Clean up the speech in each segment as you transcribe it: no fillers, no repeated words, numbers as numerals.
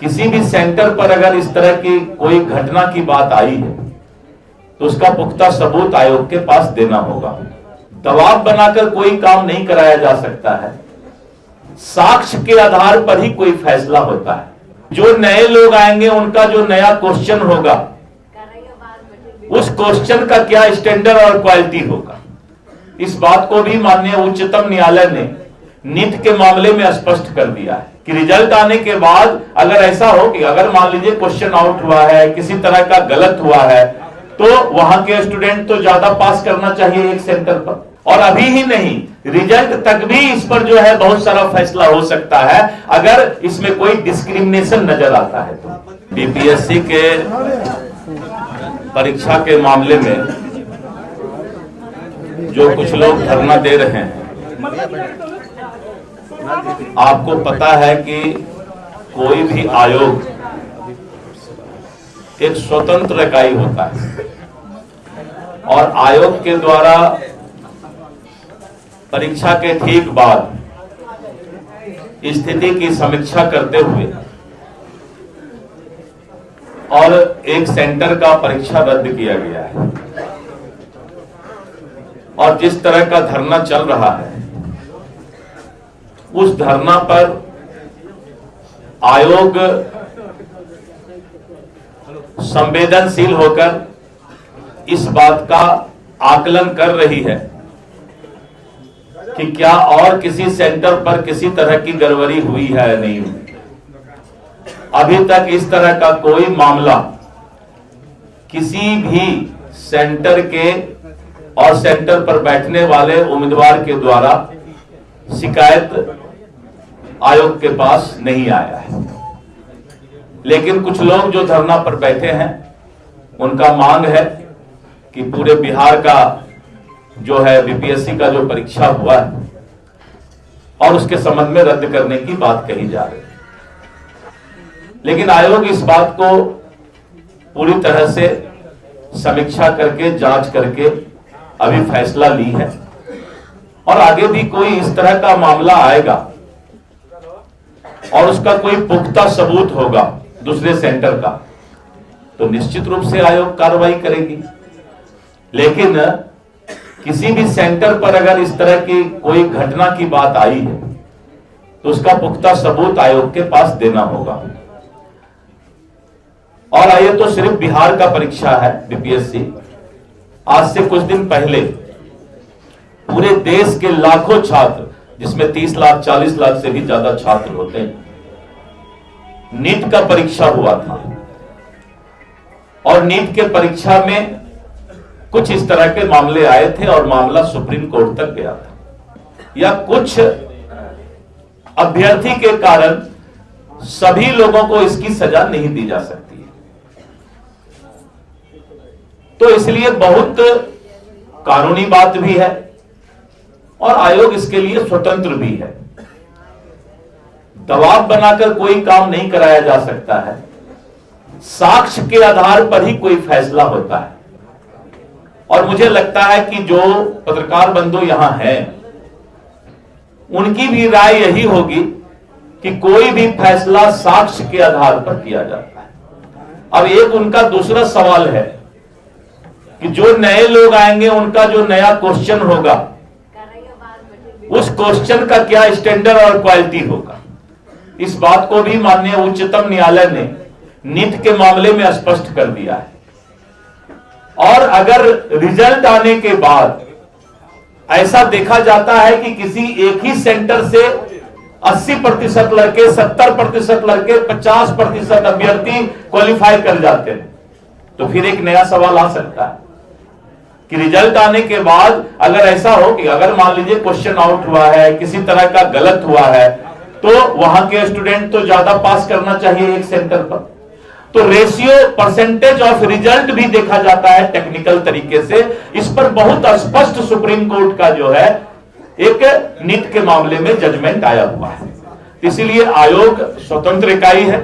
किसी भी सेंटर पर अगर इस तरह की कोई घटना की बात आई है तो उसका पुख्ता सबूत आयोग के पास देना होगा। दबाव बनाकर कोई काम नहीं कराया जा सकता है। साक्ष्य के आधार पर ही कोई फैसला होता है। जो नए लोग आएंगे उनका जो नया क्वेश्चन होगा उस क्वेश्चन का क्या स्टैंडर्ड और क्वालिटी होगा, इस बात को भी माननीय उच्चतम न्यायालय ने नीट के मामले में स्पष्ट कर दिया है कि रिजल्ट आने के बाद अगर ऐसा हो कि अगर मान लीजिए क्वेश्चन आउट हुआ है, किसी तरह का गलत हुआ है, तो वहां के स्टूडेंट तो ज्यादा पास करना चाहिए एक सेंटर पर। और अभी ही नहीं, रिजल्ट तक भी इस पर जो है बहुत सारा फैसला हो सकता है अगर इसमें कोई डिस्क्रिमिनेशन नजर आता है तो। बीपीएससी के परीक्षा के मामले में जो कुछ लोग धरना दे रहे हैं, आपको पता है कि कोई भी आयोग एक स्वतंत्र इकाई होता है और आयोग के द्वारा परीक्षा के ठीक बाद स्थिति की समीक्षा करते हुए और एक सेंटर का परीक्षा रद्द किया गया है। और जिस तरह का धरना चल रहा है उस धरना पर आयोग संवेदनशील होकर इस बात का आकलन कर रही है कि क्या और किसी सेंटर पर किसी तरह की गड़बड़ी हुई है या नहीं हुई। अभी तक इस तरह का कोई मामला किसी भी सेंटर के और सेंटर पर बैठने वाले उम्मीदवार के द्वारा शिकायत आयोग के पास नहीं आया है। लेकिन कुछ लोग जो धरना पर बैठे हैं उनका मांग है कि पूरे बिहार का जो है बीपीएससी का जो परीक्षा हुआ है और उसके संबंध में रद्द करने की बात कही जा रही है। लेकिन आयोग इस बात को पूरी तरह से समीक्षा करके जांच करके अभी फैसला ली है और आगे भी कोई इस तरह का मामला आएगा और उसका कोई पुख्ता सबूत होगा दूसरे सेंटर का तो निश्चित रूप से आयोग कार्रवाई करेगी। लेकिन किसी भी सेंटर पर अगर इस तरह की कोई घटना की बात आई है तो उसका पुख्ता सबूत आयोग के पास देना होगा। और ये तो सिर्फ बिहार का परीक्षा है बीपीएससी। आज से कुछ दिन पहले पूरे देश के लाखों छात्र, जिसमें 30 लाख 40 लाख से भी ज्यादा छात्र होते हैं, नीट का परीक्षा हुआ था और नीट के परीक्षा में कुछ इस तरह के मामले आए थे और मामला सुप्रीम कोर्ट तक गया था। या कुछ अभ्यर्थी के कारण सभी लोगों को इसकी सजा नहीं दी जा सकती है। तो इसलिए बहुत कानूनी बात भी है और आयोग इसके लिए स्वतंत्र भी है। दबाव बनाकर कोई काम नहीं कराया जा सकता है। साक्ष्य के आधार पर ही कोई फैसला होता है। और मुझे लगता है कि जो पत्रकार बंधु यहां हैं उनकी भी राय यही होगी कि कोई भी फैसला साक्ष्य के आधार पर किया जाता है। अब एक उनका दूसरा सवाल है कि जो नए लोग आएंगे उनका जो नया क्वेश्चन होगा उस क्वेश्चन का क्या स्टैंडर्ड और क्वालिटी होगा, इस बात को भी माननीय उच्चतम न्यायालय ने नीट के मामले में स्पष्ट कर दिया है। और अगर रिजल्ट आने के बाद ऐसा देखा जाता है कि किसी एक ही सेंटर से 80% लड़के, 70% लड़के, 50% अभ्यर्थी क्वालिफाई कर जाते हैं तो फिर एक नया सवाल आ सकता है कि रिजल्ट आने के बाद अगर ऐसा हो कि अगर मान लीजिए क्वेश्चन आउट हुआ है, किसी तरह का गलत हुआ है, तो वहां के स्टूडेंट तो ज्यादा पास करना चाहिए एक सेंटर पर। तो रेशियो परसेंटेज ऑफ रिजल्ट भी देखा जाता है टेक्निकल तरीके से। इस पर बहुत स्पष्ट सुप्रीम कोर्ट का जो है एक नीट के मामले में जजमेंट आया हुआ है। इसीलिए आयोग स्वतंत्र इकाई है,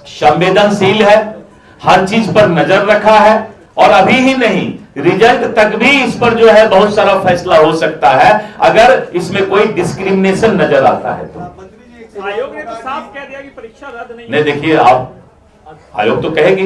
संवेदनशील है, हर चीज पर नजर रखा है और अभी ही नहीं, रिजल्ट तक भी इस पर जो है बहुत सारा फैसला हो सकता है अगर इसमें कोई डिस्क्रिमिनेशन नजर आता है तो। आयोग ने तो साफ कह दिया कि परीक्षा रद्द नहीं। नहीं, देखिए, आप आयोग तो कहेगी